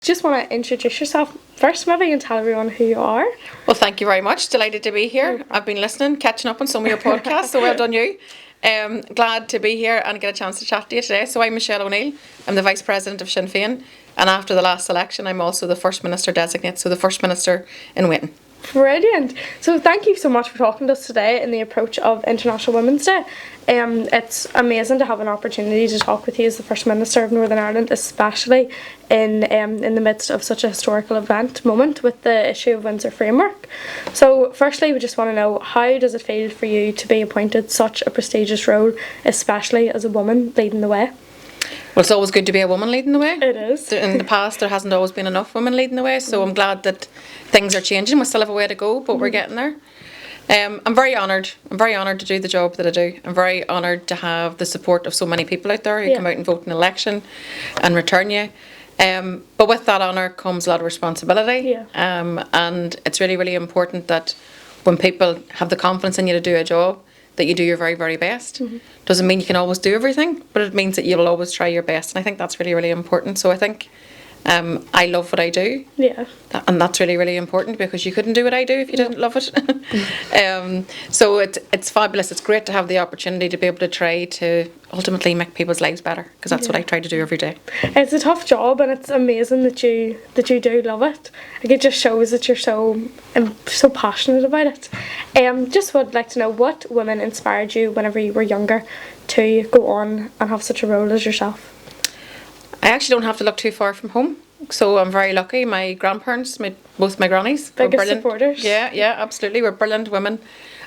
Just want to introduce yourself first, maybe, and tell everyone who you are. Well, thank you very much. Delighted to be here. I've been listening, catching up on some of your podcasts, so well done you. Glad to be here and get a chance to chat to you today. So I'm Michelle O'Neill. I'm the Vice President of Sinn Féin, and after the last election, I'm also the First Minister designate, so the First Minister in waiting. Brilliant. So thank you so much for talking to us today in the approach of International Women's Day. It's amazing to have an opportunity to talk with you as the First Minister of Northern Ireland, especially in the midst of such a historical moment with the issue of Windsor Framework. So firstly, we just want to know, how does it feel for you to be appointed such a prestigious role, especially as a woman leading the way? Well, it's always good to be a woman leading the way. It is. In the past, there hasn't always been enough women leading the way, so I'm glad that things are changing. We still have a way to go, but we're getting there. I'm very honoured. I'm very honoured to do the job that I do. I'm very honoured to have the support of so many people out there who come out and vote in an election and return you. But with that honour comes a lot of responsibility. And it's really, really important that when people have the confidence in you to do a job, that you do your very, very best. Doesn't mean you can always do everything, but it means that you'll always try your best. And I think that's really, really important. So I think I love what I do. And that's really, really important, because you couldn't do what I do if you didn't love it. So it's fabulous. It's great to have the opportunity to be able to try to ultimately make people's lives better, because that's what I try to do every day. It's a tough job, and it's amazing that you do love it. Like, it just shows that you're so passionate about it. Just would like to know, what women inspired you whenever you were younger to go on and have such a role as yourself? I actually don't have to look too far from home, so I'm very lucky. My grandparents, both my grannies, were brilliant supporters. Yeah, absolutely. We're brilliant women,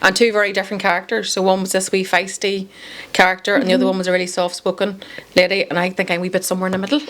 and two very different characters. So one was this wee feisty character, and the other one was a really soft-spoken lady, and I think I'm a wee bit somewhere in the middle.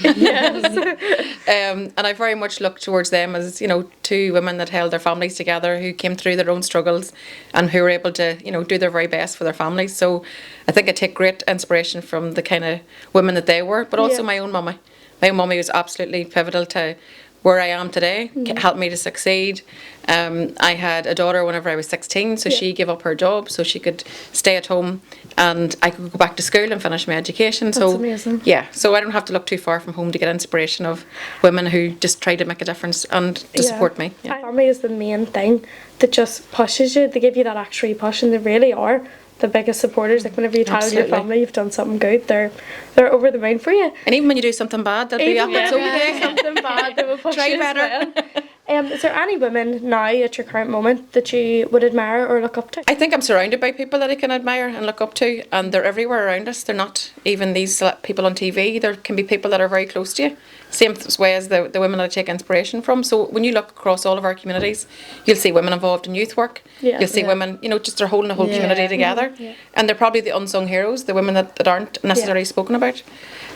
And I very much look towards them as, two women that held their families together, who came through their own struggles, and who were able to, do their very best for their families. So I think I take great inspiration from the kind of women that they were, but also my own mummy. My own mummy was absolutely pivotal to where I am today, helped me to succeed. I had a daughter whenever I was 16, so she gave up her job so she could stay at home, and I could go back to school and finish my education. That's amazing. Yeah, so I don't have to look too far from home to get inspiration of women who just try to make a difference and to support me. Family is the main thing that just pushes you. They give you that extra push, and they really are the biggest supporters. Like, whenever you tell your family you've done something good, they're over the moon for you. And even when you do something bad, they'll be up. It's okay. Something bad, they will push Try you better. as well. Is there any women now at your current moment that you would admire or look up to? I think I'm surrounded by people that I can admire and look up to, and they're everywhere around us. They're not even these people on TV. There can be people that are very close to you. Same way as the women that I take inspiration from. So when you look across all of our communities, you'll see women involved in youth work. You'll see women, just they're holding the whole community together. And they're probably the unsung heroes, the women that aren't necessarily spoken about.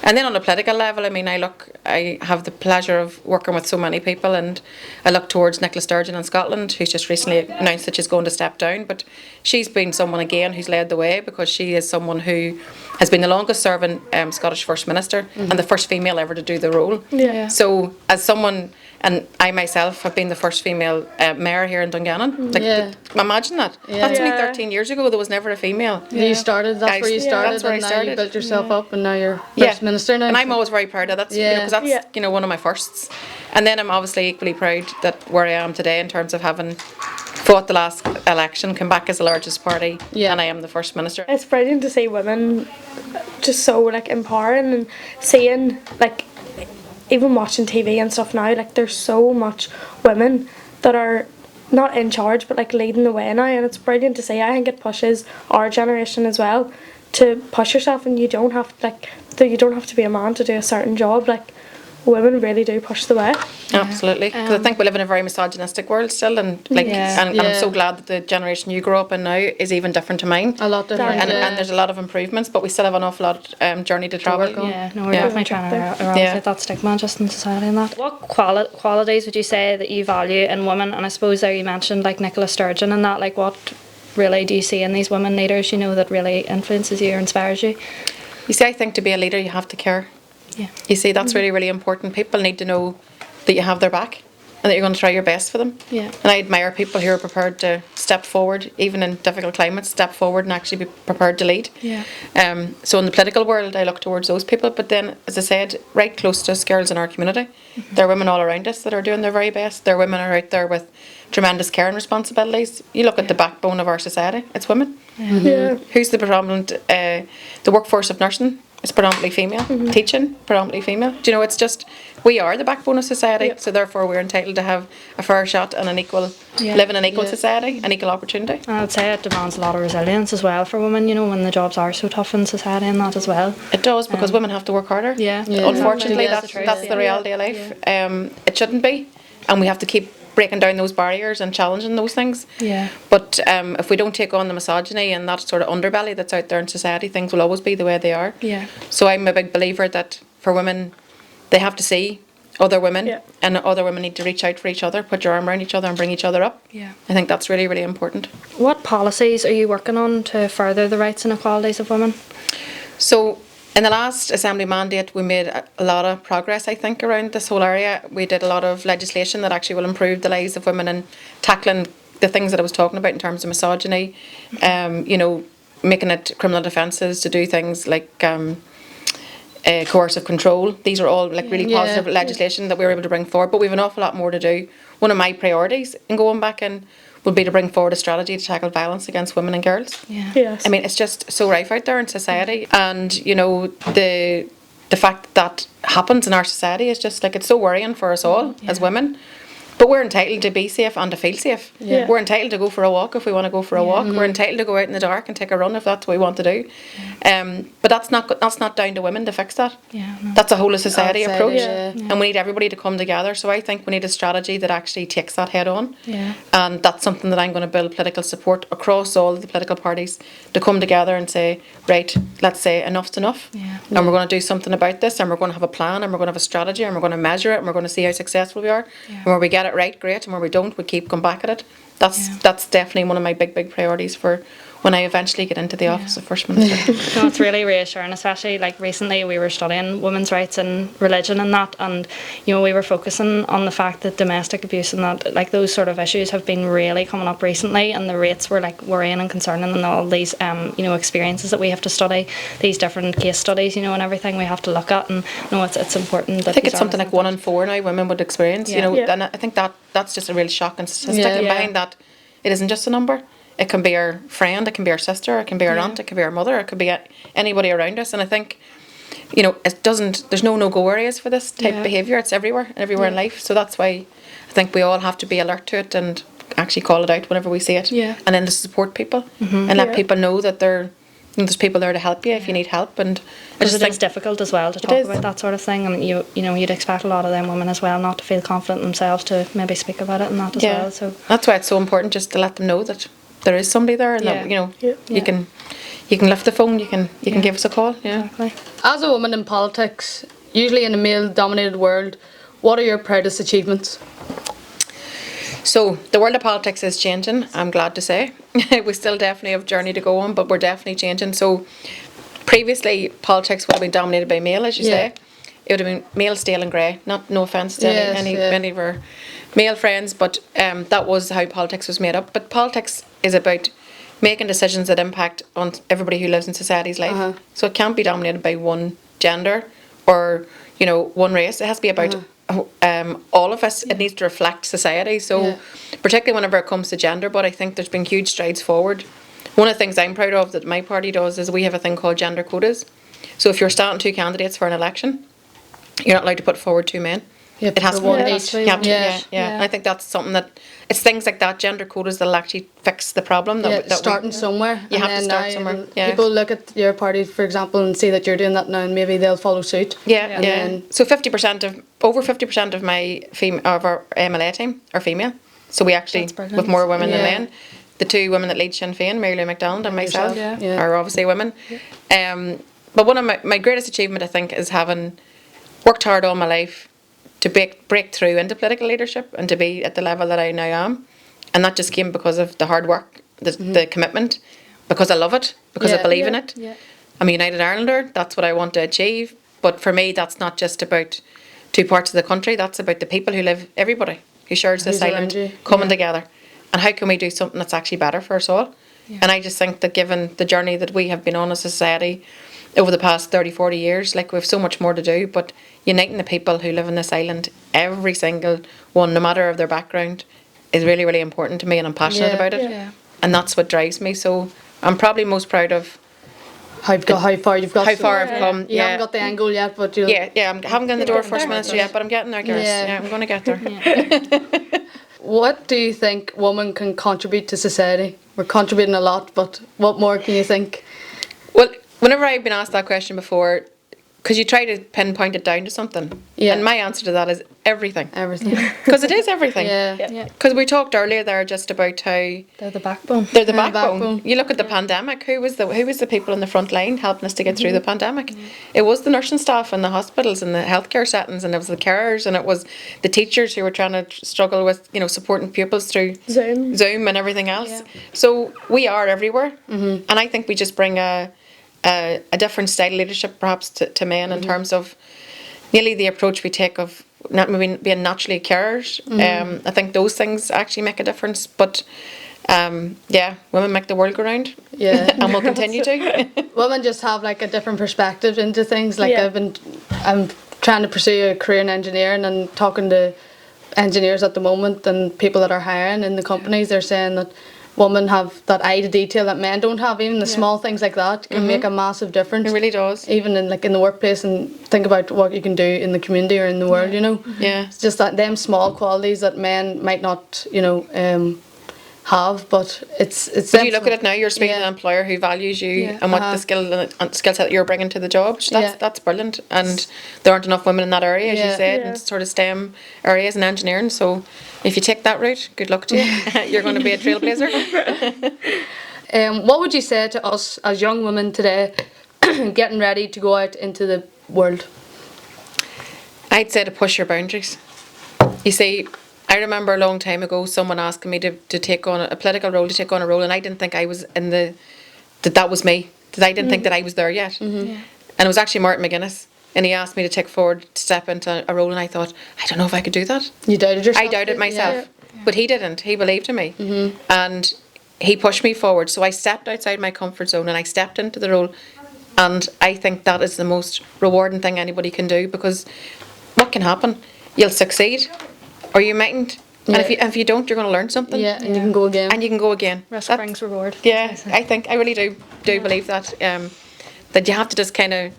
And then on a political level, I have the pleasure of working with so many people, and I look towards Nicola Sturgeon in Scotland, who's just recently announced that she's going to step down. But she's been someone again who's led the way, because she is someone who has been the longest serving Scottish First Minister and the first female ever to do the role. So as someone, and I myself have been the first female mayor here in Dungannon. Imagine that. That's only 13 years ago. There was never a female. You started, that's where you started, that's where and I now started. you built yourself up, and now you're First Minister now. And I'm always very proud of that, because that's one of my firsts. And then I'm obviously equally proud that where I am today, in terms of having fought the last election, come back as the largest party, and I am the First Minister. It's brilliant to see women just so empowering, and seeing even watching TV and stuff now, there's so much women that are not in charge but leading the way now, and it's brilliant to see. I think it pushes our generation as well to push yourself, and you don't have to be a man to do a certain job. Women really do push the way. Absolutely, because I think we live in a very misogynistic world still, and I'm so glad that the generation you grow up in now is even different to mine. A lot different, and there's a lot of improvements, but we still have an awful lot of journey to travel. We're definitely trying to eradicate that stigma just in society and that. What qualities would you say that you value in women? And I suppose there you mentioned Nicola Sturgeon and that, what really do you see in these women leaders, that really influences you or inspires you? You see, I think to be a leader you have to care. You see, that's really, really important. People need to know that you have their back. and that you're going to try your best for them. Yeah. And I admire people who are prepared to step forward, even in difficult climates, step forward and actually be prepared to lead. Yeah. So in the political world, I look towards those people. But then, as I said, right close to us, girls in our community, there are women all around us that are doing their very best. There are women are out there with tremendous care and responsibilities. You look at the backbone of our society, it's women. Yeah. Who's the predominant, the workforce of nursing is predominantly female, teaching, predominantly female. Do you know, it's just, we are the backbone of society, so therefore we're entitled to have a fair shot and an equal, live in an equal society, an equal opportunity. And I'd say it demands a lot of resilience as well for women, you know, when the jobs are so tough in society and that as well. It does, because women have to work harder. Yeah. Unfortunately, Yeah, that's the reality of life. It shouldn't be, and we have to keep breaking down those barriers and challenging those things. Yeah. But if we don't take on the misogyny and that sort of underbelly that's out there in society, things will always be the way they are. Yeah. So I'm a big believer that for women, they have to see other women, and other women need to reach out for each other, put your arm around each other and bring each other up. Yeah. I think that's really, really important. What policies are you working on to further the rights and equalities of women? So in the last Assembly mandate, we made a lot of progress, I think, around this whole area. We did a lot of legislation that actually will improve the lives of women and tackling the things that I was talking about in terms of misogyny, you know, making it criminal offences to do things like coercive control. These are all like really positive legislation that we were able to bring forward, but we have an awful lot more to do. One of my priorities in going back in would be to bring forward a strategy to tackle violence against women and girls. Yeah. Yes. I mean, it's just so rife out there in society, and you know, the fact that happens in our society is just like, it's so worrying for us all as women. But we're entitled to be safe and to feel safe. Yeah. We're entitled to go for a walk if we want to go for a walk. We're entitled to go out in the dark and take a run if that's what we want to do. But that's not down to women to fix that. Yeah, no. That's a whole of society Outside, approach, yeah. and we need everybody to come together. So I think we need a strategy that actually takes that head on. Yeah. And that's something that I'm going to build political support across all of the political parties to come together and say, right, let's say enough's enough. Yeah. And we're going to do something about this, and we're going to have a plan, and we're going to have a strategy, and we're going to measure it, and we're going to see how successful we are. And where we get it right, great, and where we don't, we keep going back at it. That's definitely one of my big priorities for when I eventually get into the office of First Minister. No, it's really reassuring, especially like recently we were studying women's rights and religion and that, and you know, we were focusing on the fact that domestic abuse and that, like, those sort of issues have been really coming up recently, and the rates were like worrying and concerning, and all these you know, experiences that we have to study, these different case studies, you know, and everything we have to look at, and no, it's important that I think these it's something are like 1 in 4 now women would experience, you know, and I think that's just a real shocking statistic, and behind that, it isn't just a number. It can be our friend, it can be our sister, it can be our aunt, it can be our mother, it could be anybody around us. And I think, you know, there's no no-go areas for this type of behaviour. It's everywhere in life. So that's why I think we all have to be alert to it and actually call it out whenever we see it. Yeah. And then to support people and let people know that there's people there to help you if you need help. And I because just it think is difficult as well to talk about that sort of thing, and you know, you'd expect a lot of them women as well not to feel confident themselves to maybe speak about it and that as well. So that's why it's so important just to let them know that there is somebody there, and that, you know, you can lift the phone, you can give us a call. Yeah. exactly. As a woman in politics, usually in a male-dominated world, what are your proudest achievements? So the world of politics is changing, I'm glad to say. We still definitely have a journey to go on, but we're definitely changing. So previously, politics would have been dominated by male, as you say. It would have been male, stale and grey. No offence to any of our male friends, but that was how politics was made up. But politics is about making decisions that impact on everybody who lives in society's life. So it can't be dominated by one gender or, you know, one race. It has to be about all of us. It needs to reflect society. So particularly whenever it comes to gender, but I think there's been huge strides forward. One of the things I'm proud of that my party does is we have a thing called gender quotas. So if you're starting 2 candidates for an election, you're not allowed to put forward 2 men. Yep, It has to be one one each. I think that's something that, it's things like that, gender quotas, that'll actually fix the problem. Starting somewhere. You have to and start now somewhere. Yeah. People look at your party, for example, and see that you're doing that now, and maybe they'll follow suit. Yeah. Then, So over 50% of our MLA team are female. So we actually, That's brilliant. with more women than Yeah. men. The 2 women that lead Sinn Féin, Mary Lou McDonald and myself, yourself, yeah. are obviously women. But one of my greatest achievement, I think, is having worked hard all my life to break through into political leadership and to be at the level that I now am. And that just came because of the hard work, the commitment, because I love it, because I believe in it. Yeah. I'm a United Islander, that's what I want to achieve. But for me, that's not just about 2 parts of the country, that's about the people who live, everybody who shares this Who's island, around you. coming together. And how can we do something that's actually better for us all? Yeah. And I just think that given the journey that we have been on as a society over the past 30, 40 years, like, we have so much more to do, but uniting the people who live on this island, every single one, no matter of their background, is really, really important to me, and I'm passionate Yeah. about it. Yeah. And that's what drives me. So I'm probably most proud of How far you've got. how far I've come. You haven't got the end goal yet, but you'll. I haven't gotten in the door getting First there. Minister yet, but I'm getting there, girls. Yeah. Yeah, I'm going to get there. What do you think women can contribute to society? We're contributing a lot, but what more can you think? Well, whenever I've been asked that question before, because you try to pinpoint it down to something, Yeah. and my answer to that is everything. Everything. Because it is everything. Yeah. Yeah. Because we talked earlier there just about how They're the backbone. they're the They're the backbone. backbone. You look at the pandemic. Who was the people in the front line helping us to get through the pandemic? It was the nursing staff in the hospitals and the healthcare settings, and it was the carers, and it was the teachers who were trying to struggle with, you know, supporting pupils through Zoom. and everything else. Yeah. So we are everywhere, and I think we just bring a different style of leadership perhaps to men in terms of nearly the approach we take of not maybe being naturally carers. I think those things actually make a difference, but women make the world go round. Yeah. And will continue to. Women just have like a different perspective into things. Like Yeah. I'm trying to pursue a career in engineering, and talking to engineers at the moment and people that are hiring in the companies, they're saying that women have that eye to detail that men don't have. Even the small things like that can make a massive difference. It really does. Even in the workplace, and think about what you can do in the community or in the world, you know. Yeah. It's just that them small qualities that men might not, have, but it's But you look at it now, you're speaking to Yeah. an employer who values you Yeah. and what the skill set you're bringing to the job. So Yeah. that's brilliant. And there aren't enough women in that area, as you Yeah. said, Yeah. in sort of STEM areas and engineering. So if you take that route, good luck to you. You're going to be a trailblazer. What would you say to us as young women today, getting ready to go out into the world? I'd say to push your boundaries. You see, I remember a long time ago someone asking me to take on a political role, to take on a role, and I didn't think I was that was me. That I didn't think that I was there yet. And it was actually Martin McGuinness, and he asked me to take forward, to step into a role, and I thought, I don't know if I could do that. You doubted yourself? I doubted myself, Yeah. but he didn't. He believed in me, and he pushed me forward. So I stepped outside my comfort zone and I stepped into the role, and I think that is the most rewarding thing anybody can do, because what can happen? You'll succeed, or you mightn't. And if you don't, you're going to learn something. Yeah, and you can go again. And you can go again. Risk That- brings reward. Yeah, I really do believe that. That you have to just kind of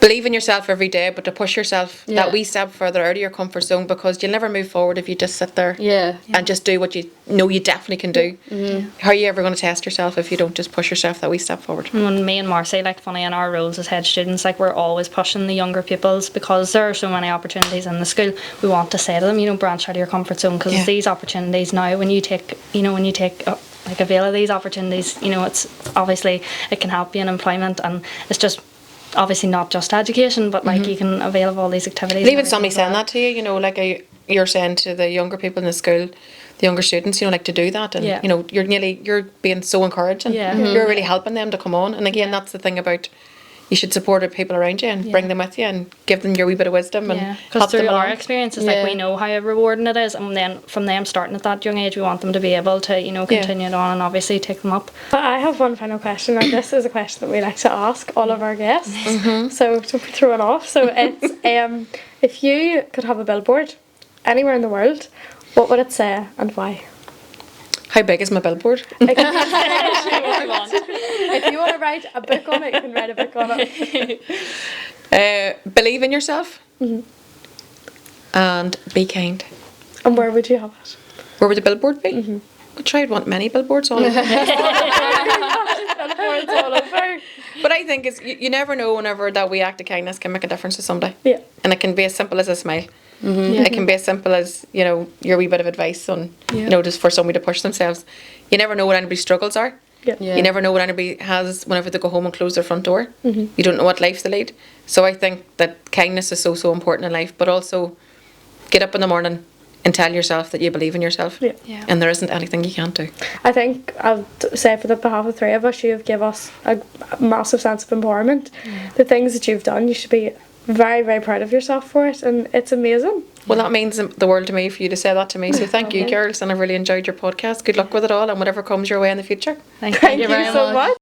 believe in yourself every day, but to push yourself Yeah. that wee step further out of your comfort zone, because you'll never move forward if you just sit there Yeah. and just do what you know you definitely can do. How are you ever going to test yourself if you don't just push yourself that wee step forward? When me and Marcy, like, funny, in our roles as head students, like, we're always pushing the younger pupils, because there are so many opportunities in the school. We want to say to them, branch out of your comfort zone, because Yeah. these opportunities now, when you take like avail of these opportunities, it's obviously it can help you in employment, and it's just obviously not just education, but like you can avail of all these activities. And even and somebody everything saying as well. that to you, like you're saying to the younger people in the school, the younger students, like to do that, and Yeah. you're being so encouraging. Yeah. You're really helping them to come on. And again, that's the thing about, you should support the people around you and bring them with you and give them your wee bit of wisdom and Yeah, help because them through our along. experiences, Yeah. like, we know how rewarding it is, and then from them starting at that young age, we want them to be able to, continue it on and obviously take them up. But I have one final question, and this is a question that we like to ask all of our guests. So don't be thrown off. So it's if you could have a billboard anywhere in the world, what would it say and why? How big is my billboard? It can be if you want to write a book on it, you can write a book on it. Believe in yourself and be kind. And where would you have it? Where would the billboard be? I tried want many billboards on it. Billboards all over. But I think you never know whenever that wee act of kindness can make a difference to somebody. Yeah. And it can be as simple as a smile. It can be as simple as, your wee bit of advice on, just for somebody to push themselves. You never know what anybody's struggles are. Yeah. Yeah. You never know what anybody has whenever they go home and close their front door. You don't know what life they lead. So I think that kindness is so, so important in life, but also get up in the morning and tell yourself that you believe in yourself. Yeah. Yeah. And there isn't anything you can't do. I think I'll say for the behalf of 3 of us, you have given us a massive sense of empowerment. The things that you've done, you should be very, very proud of yourself for it, and it's amazing. Well, that means the world to me for you to say that to me. So thank you, girls, and I've really enjoyed your podcast. Good luck with it all and whatever comes your way in the future. Thank Thank you you very so much.